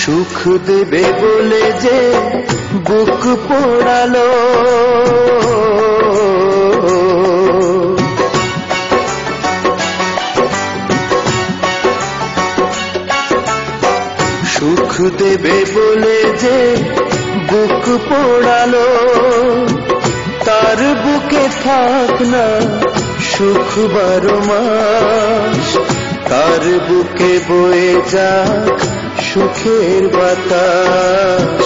সুখ দেবে বলে যে বুক পোড়ালো, সুখ দেবে বলে যে বুক পোড়ালো, তার বুকে থাক না সুখ 12 মাস, তার বুকে বয়ে যাক সুখের বাতাস,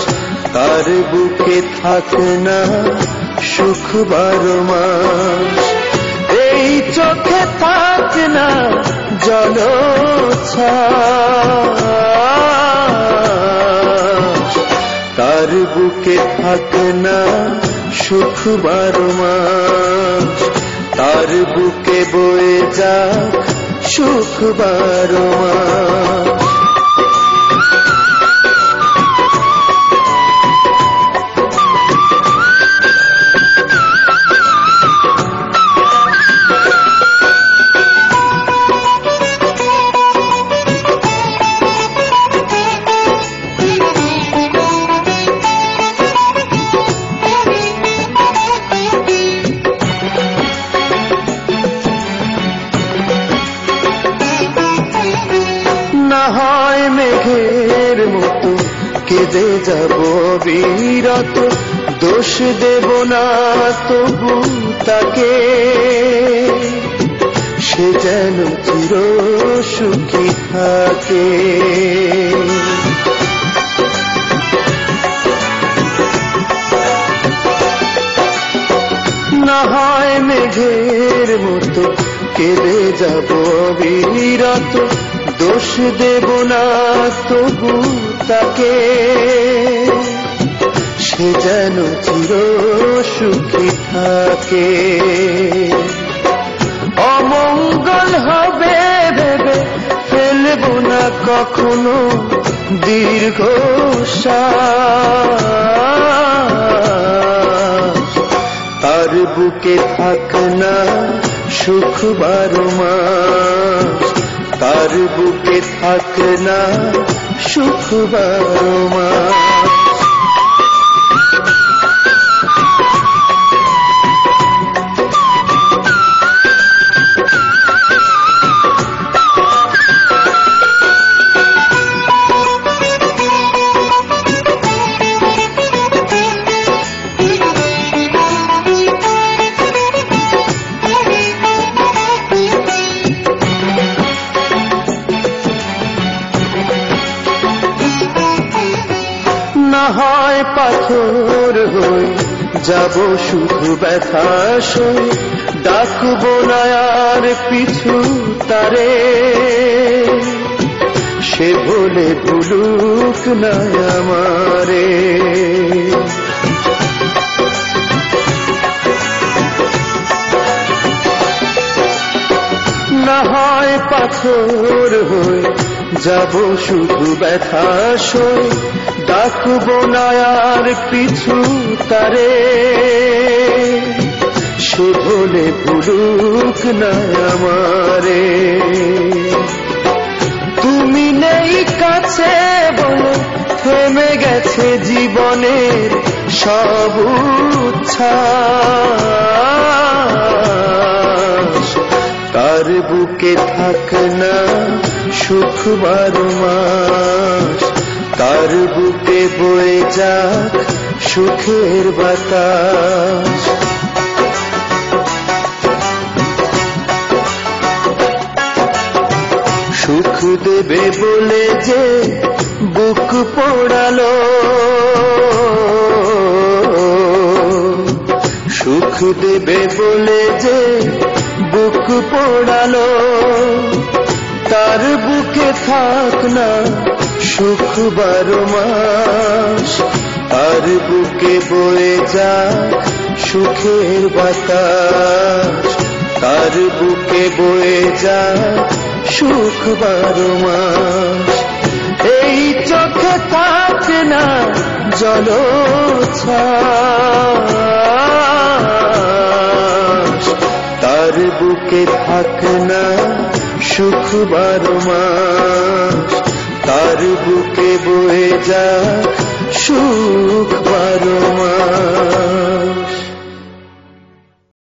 তার বুকে থাক না সুখ 12 মাস। এই চোখে থাক না জলোচ্ছ্বাস, তার বুকে থাক না সুখ 12 মাস, তার বুকে বয়ে যাক সুখ 12 মাস। না হয় মেঘের মতো কেঁদে যাব বিরত, দোষ দেব না তবু তাকে, সে যেন চির সুখী থাকে। না হয় মেঘের মতো কেঁদে যাব বিরত, দোষ দেব না তবু তাকে, সে যেন চির সুখী থাকে। অমঙ্গল হবে ভেবে ফেলব না কখনো দীর্ঘশ্বাস, তার বুকে থাক না সুখ 12 মাস, তার বুকে থাক না সুখ 12 মাস। না হয় পাথর হই যাব শুধু ব্যথা সই, ডাকবো না আর পিছু তারে, সে বলে ভুলুক না আমারে। না হয় পাথর হই যাব শুধু ব্যথা সই, ডাকবো না আর পিছু তারে, সে বলে ভুলুক না আমারে। তুমি নেই কাছে বলে থেমে গেছে জীবনের সব উচ্ছ্বাস, তার বুকে থাক না সুখ 12 মাস, তার বুকে বয়ে যাক সুখের বাতাস। সুখ দেবে বলে যে বুক পোড়ালো, সুখ দেবে বলে যে বুক পোড়ালো, তার বুকে থাক না সুখ 12 মাস, তার বুকে বয়ে যাক সুখের বাতাস, তার বুকে বয়ে যাক সুখ 12 মাস। এই চোখে থাক না জলোচ্ছ্বাস, তার বুকে থাক না সুখ 12 মাস, তার বুকে বয়ে যা সুখ 12 মাস।